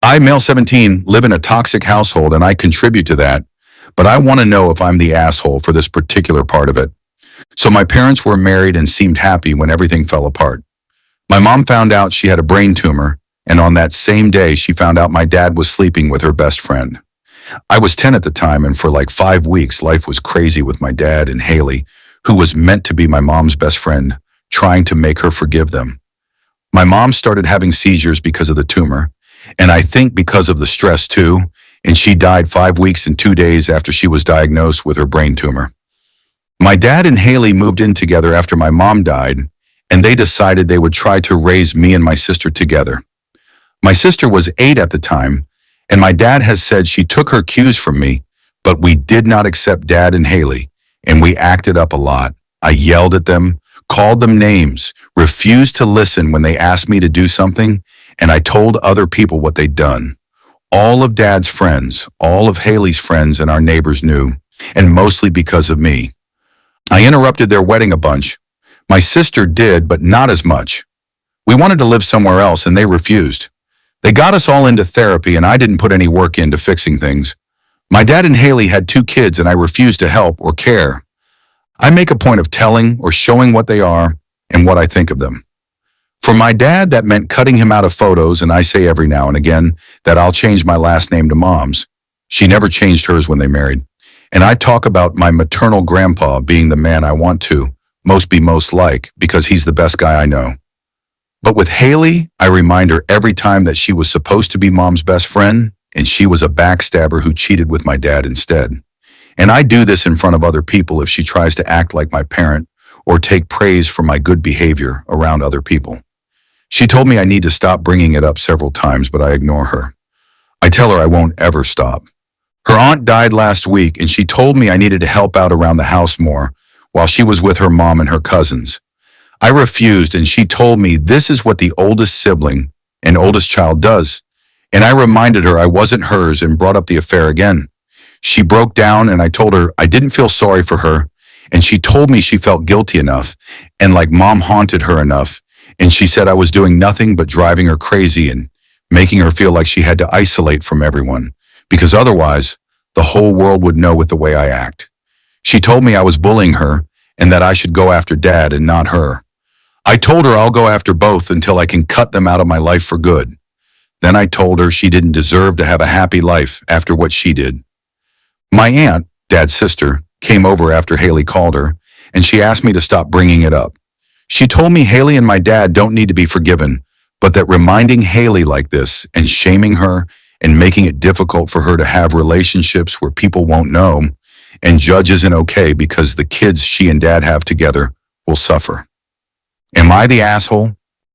I, male 17, live in a toxic household and I contribute to that, but I want to know if I'm the asshole for this particular part of it. So my parents were married and seemed happy when everything fell apart. My mom found out she had a brain tumor, and on that same day she found out my dad was sleeping with her best friend. I was 10 at the time, and for like 5 weeks life was crazy with my dad and Haley, who was meant to be my mom's best friend, trying to make her forgive them. My mom started having seizures because of the tumor, and I think because of the stress too, and she died 5 weeks and 2 days after she was diagnosed with her brain tumor. My dad and Haley moved in together after my mom died, and they decided they would try to raise me and my sister together. My sister was 8 at the time, and my dad has said she took her cues from me, but we did not accept Dad and Haley, and we acted up a lot. I yelled at them, called them names, refused to listen when they asked me to do something, and I told other people what they'd done. All of Dad's friends, all of Haley's friends and our neighbors knew, and mostly because of me. I interrupted their wedding a bunch. My sister did, but not as much. We wanted to live somewhere else and they refused. They got us all into therapy and I didn't put any work into fixing things. My dad and Haley had 2 kids and I refused to help or care. I make a point of telling or showing what they are and what I think of them. For my dad, that meant cutting him out of photos, and I say every now and again that I'll change my last name to Mom's. She never changed hers when they married. And I talk about my maternal grandpa being the man I want to most like because he's the best guy I know. But with Haley, I remind her every time that she was supposed to be Mom's best friend and she was a backstabber who cheated with my dad instead. And I do this in front of other people if she tries to act like my parent or take praise for my good behavior around other people. She told me I need to stop bringing it up several times, but I ignore her. I tell her I won't ever stop. Her aunt died last week and she told me I needed to help out around the house more while she was with her mom and her cousins. I refused and she told me this is what the oldest sibling and oldest child does. And I reminded her I wasn't hers and brought up the affair again. She broke down and I told her I didn't feel sorry for her, and she told me she felt guilty enough and like Mom haunted her enough, and she said I was doing nothing but driving her crazy and making her feel like she had to isolate from everyone, because otherwise the whole world would know with the way I act. She told me I was bullying her and that I should go after Dad and not her. I told her I'll go after both until I can cut them out of my life for good. Then I told her she didn't deserve to have a happy life after what she did. My aunt, Dad's sister, came over after Haley called her, and she asked me to stop bringing it up. She told me Haley and my dad don't need to be forgiven, but that reminding Haley like this and shaming her and making it difficult for her to have relationships where people won't know and judge isn't okay because the kids she and Dad have together will suffer. Am I the asshole?